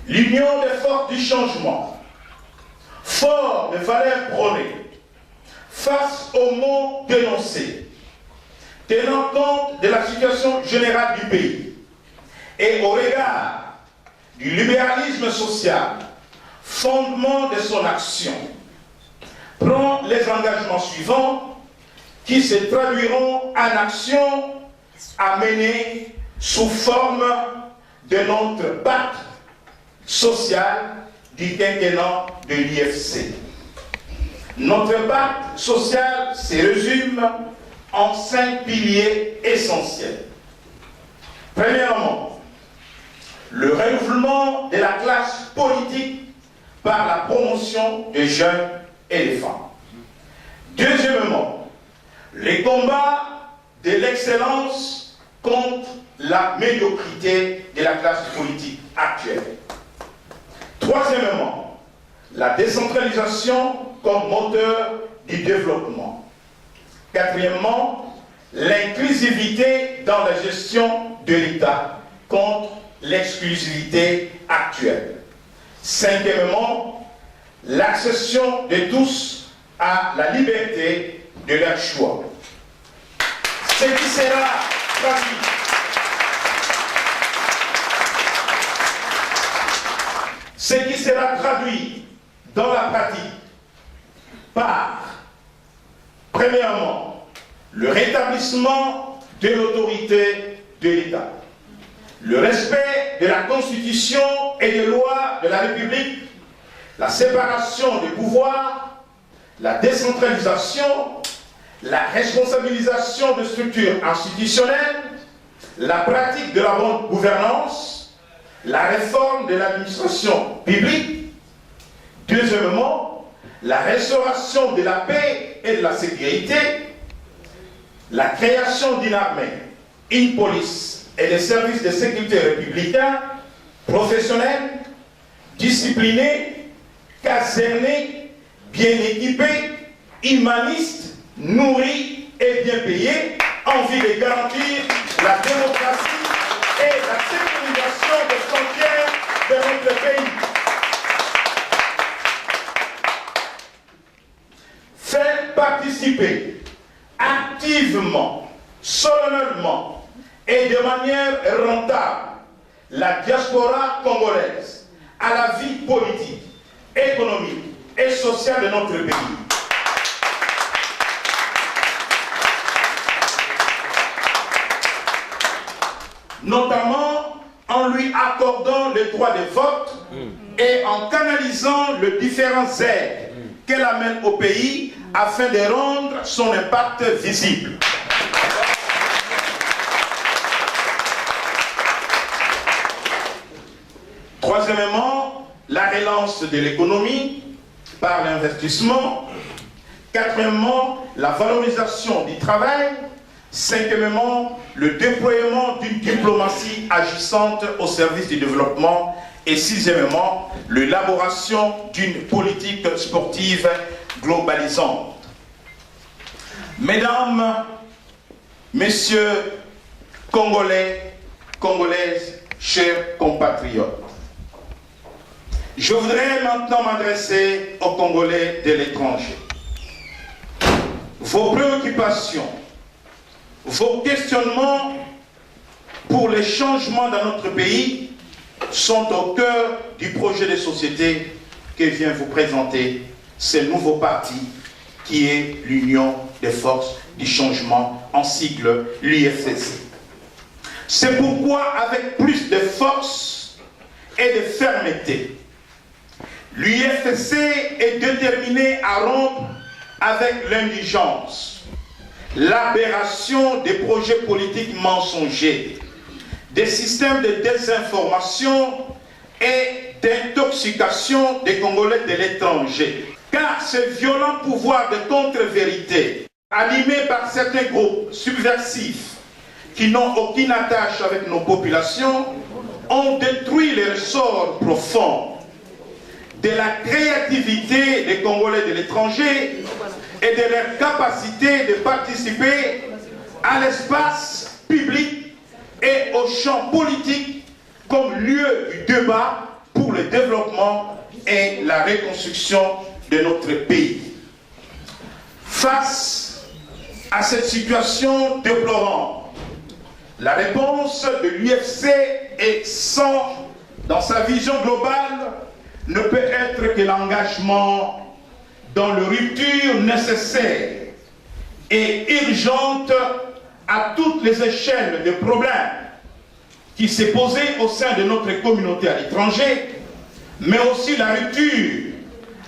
L'union des forces du changement, fort de valeurs prônées, face aux mots dénoncés, tenant compte de la situation générale du pays et au regard du libéralisme social, fondement de son action, prend les engagements suivants qui se traduiront en actions à mener sous forme de notre pacte social du quinquennat de l'IFC. Notre pacte social se résume en 5 piliers essentiels. Premièrement, le renouvellement de la classe politique par la promotion des jeunes et des femmes. Deuxièmement, les combats de l'excellence contre la médiocrité de la classe politique actuelle. Troisièmement, la décentralisation comme moteur du développement. Quatrièmement, l'inclusivité dans la gestion de l'État contre l'exclusivité actuelle. Cinquièmement, l'accession de tous à la liberté de leur choix. Ce qui sera traduit dans la pratique par, premièrement, le rétablissement de l'autorité de l'État, le respect de la Constitution et des lois de la République, la séparation des pouvoirs, la décentralisation, la responsabilisation de structures institutionnelles, la pratique de la bonne gouvernance, la réforme de l'administration publique. Deuxièmement, la restauration de la paix et de la sécurité, la création d'une armée, une police et des services de sécurité républicains, professionnels, disciplinés, casernés, bien équipés, humanistes, nourris et bien payés, en vue de garantir la démocratie et la sécurisation des frontières de notre pays. Faire participer activement, solennellement et de manière rentable la diaspora congolaise à la vie politique, économique et sociale de notre pays. Notamment en lui accordant le droit de vote et en canalisant les différentes aides qu'elle amène au pays afin de rendre son impact visible. Troisièmement, la relance de l'économie par l'investissement. Quatrièmement, la valorisation du travail. Cinquièmement, le déploiement d'une diplomatie agissante au service du développement. Et sixièmement, l'élaboration d'une politique sportive globalisante. Mesdames, Messieurs, Congolais, Congolaises, chers compatriotes, je voudrais maintenant m'adresser aux Congolais de l'étranger. Vos préoccupations, vos questionnements pour les changements dans notre pays sont au cœur du projet de société que vient vous présenter ce nouveau parti qui est l'Union des forces du changement, en sigle l'UFCC. C'est pourquoi, avec plus de force et de fermeté, l'UFCC est déterminé à rompre avec l'indigence, l'aberration des projets politiques mensongers, des systèmes de désinformation et d'intoxication des Congolais de l'étranger. Car ce violent pouvoir de contre-vérité, animé par certains groupes subversifs qui n'ont aucune attache avec nos populations, ont détruit les ressorts profonds de la créativité des Congolais de l'étranger et de leur capacité de participer à l'espace public et au champ politique comme lieu du débat pour pour le développement et la reconstruction de notre pays. Face à cette situation déplorante, la réponse de l'UFC est dans sa vision globale, ne peut être que l'engagement dans la rupture nécessaire et urgente à toutes les échelles de problèmes qui s'est posé au sein de notre communauté à l'étranger, mais aussi la rupture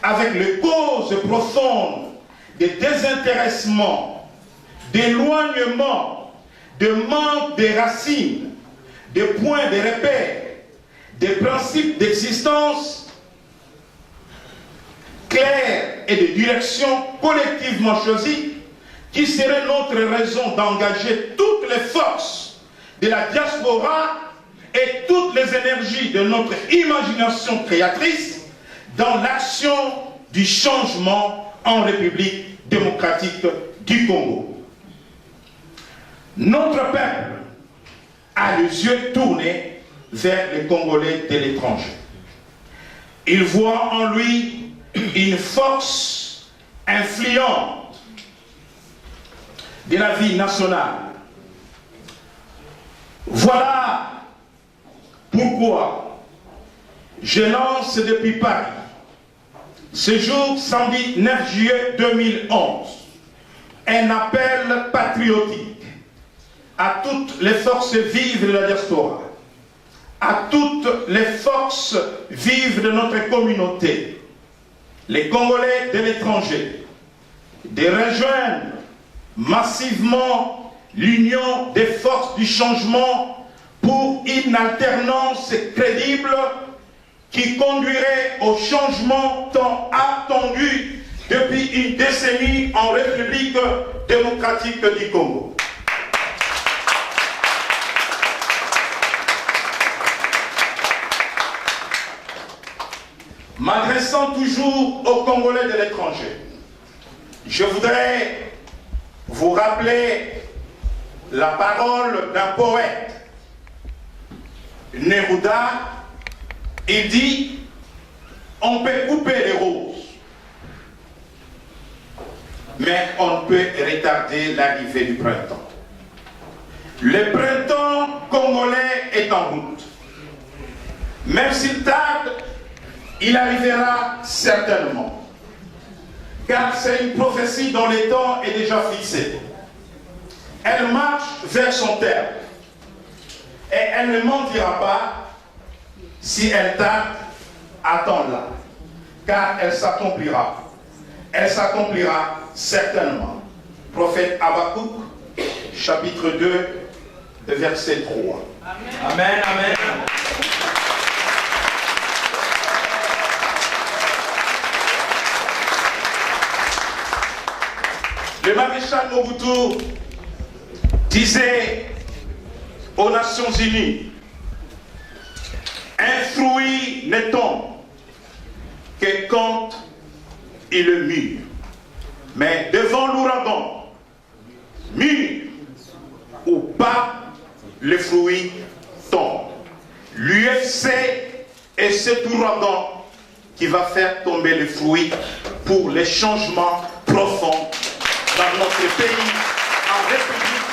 avec les causes profondes de désintéressement, d'éloignement, de manque de racines, de points de repère, des principes d'existence clairs et de direction collectivement choisis, qui serait notre raison d'engager toutes les forces de la diaspora et toutes les énergies de notre imagination créatrice dans l'action du changement en République démocratique du Congo. Notre peuple a les yeux tournés vers les Congolais de l'étranger. Il voit en lui une force influente de la vie nationale. Voilà pourquoi je lance depuis Paris, ce jour samedi 9 juillet 2011, un appel patriotique à toutes les forces vives de la diaspora, à toutes les forces vives de notre communauté, les Congolais de l'étranger, de rejoindre massivement l'union des forces du changement pour une alternance crédible qui conduirait au changement tant attendu depuis une décennie en République démocratique du Congo. M'adressant toujours aux Congolais de l'étranger, je voudrais vous rappeler la parole d'un poète, Neruda. Il dit: on peut couper les roses, mais on peut retarder l'arrivée du printemps. Le printemps congolais est en route. Même s'il tarde, il arrivera certainement, car c'est une prophétie dont le temps est déjà fixé. Elle marche vers son terme, et elle ne mentira pas. Si elle tarde, attends-la, car elle s'accomplira. Elle s'accomplira certainement. Prophète Habakkuk, chapitre 2, verset 3. Amen, amen. Le maréchal Mobutu disait aux Nations Unies: un fruit ne tombe que quand il est mûr. Mais devant l'ouragan, mûr ou pas, le fruit tombe. L'UFC est cet ouragan qui va faire tomber le fruit pour les changements profonds dans notre pays, en République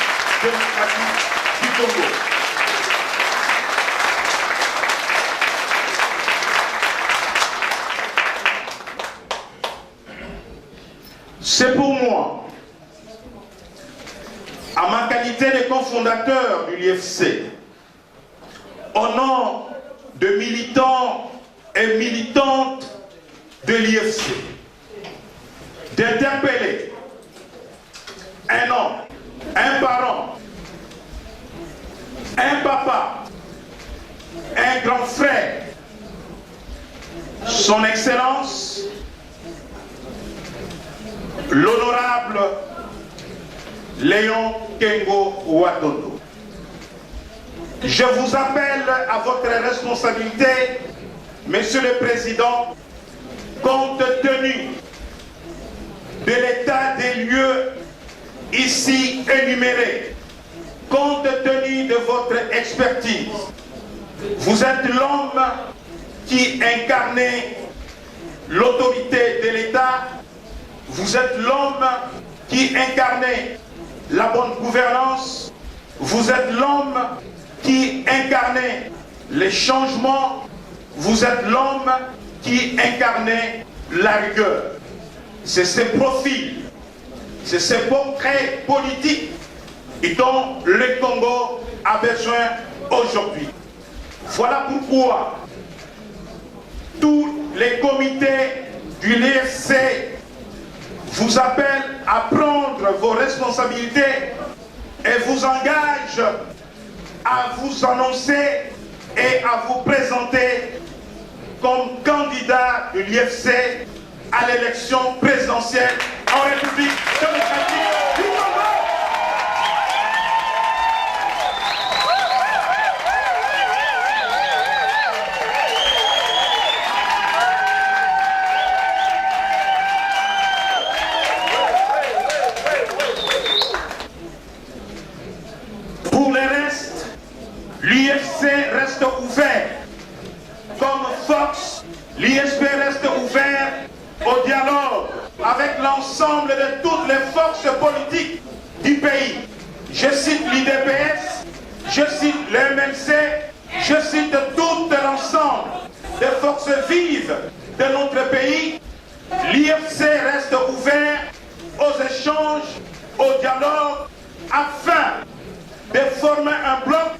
démocratique du Congo. C'est pour moi, à ma qualité de cofondateur de l'UFC, au nom de militants et militantes de l'UFC, d'interpeller un homme, un parent, un papa, un grand frère, son Excellence, l'honorable Léon Kengo Ouattondo. Je vous appelle à votre responsabilité, Monsieur le Président, compte tenu de l'état des lieux ici énumérés, compte tenu de votre expertise. Vous êtes l'homme qui incarnez l'autorité de l'État, vous êtes l'homme qui incarnait la bonne gouvernance, vous êtes l'homme qui incarnait les changements, vous êtes l'homme qui incarnait la rigueur. C'est ces profils, c'est ces portraits politiques dont le Congo a besoin aujourd'hui. Voilà pourquoi tous les comités du LIFC vous appellent à prendre vos responsabilités et vous engagent à vous annoncer et à vous présenter comme candidat de l'IFC à l'élection présidentielle en République démocratique du Congo. Pour le reste, l'IFC reste ouvert. Comme force, l'IFC reste ouvert au dialogue avec l'ensemble de toutes les forces politiques du pays. Je cite l'IDPS, je cite le MLC, je cite tout l'ensemble des forces vives de notre pays. L'IFC reste ouvert aux échanges, au dialogue, afin de former un bloc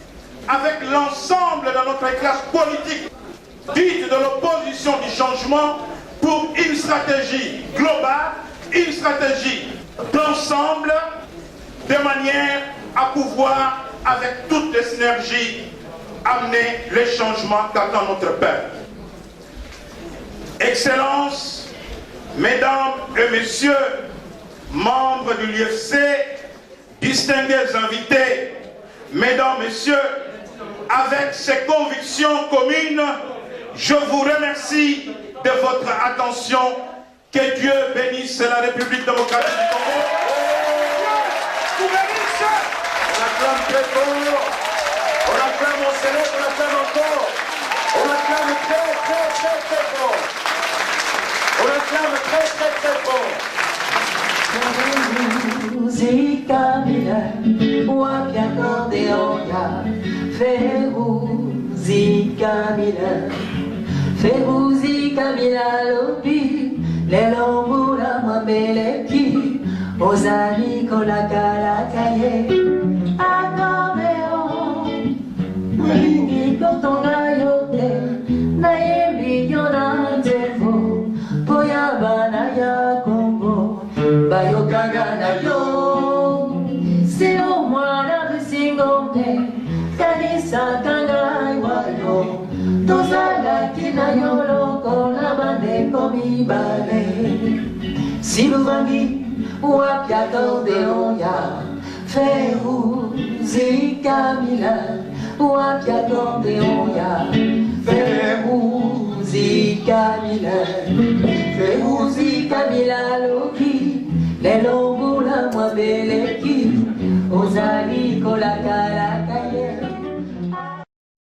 avec l'ensemble de notre classe politique dite de l'opposition du changement pour une stratégie globale, une stratégie d'ensemble, de manière à pouvoir, avec toutes les synergies, amener les changements qu'attend notre peuple. Excellences, Mesdames et Messieurs, membres de l'IFC, distingués invités, Mesdames, Messieurs, avec ces convictions communes, je vous remercie de votre attention. Que Dieu bénisse la République démocratique du Congo. Vous bénisse. On acclame très fort. On acclame au Sénat, on acclame encore. On acclame très fort. On acclame très fort. Zikabila, wapia kordeoya, Feruzi Kabila lobi, lelomura mambeleki, ozali kolakala kaye, akameo, mwingi kotonga yote, nayebi yona tefo, poyabana ya Congo, bayokanga na yo, sio mwana bisingomte, kanisa kanga iwayo, tozala kina yoloko na bandeko mibale. Siluvangi wapia kordeon ya Feruzi Kabila, wapia kordeon ya Feruzi Kabila.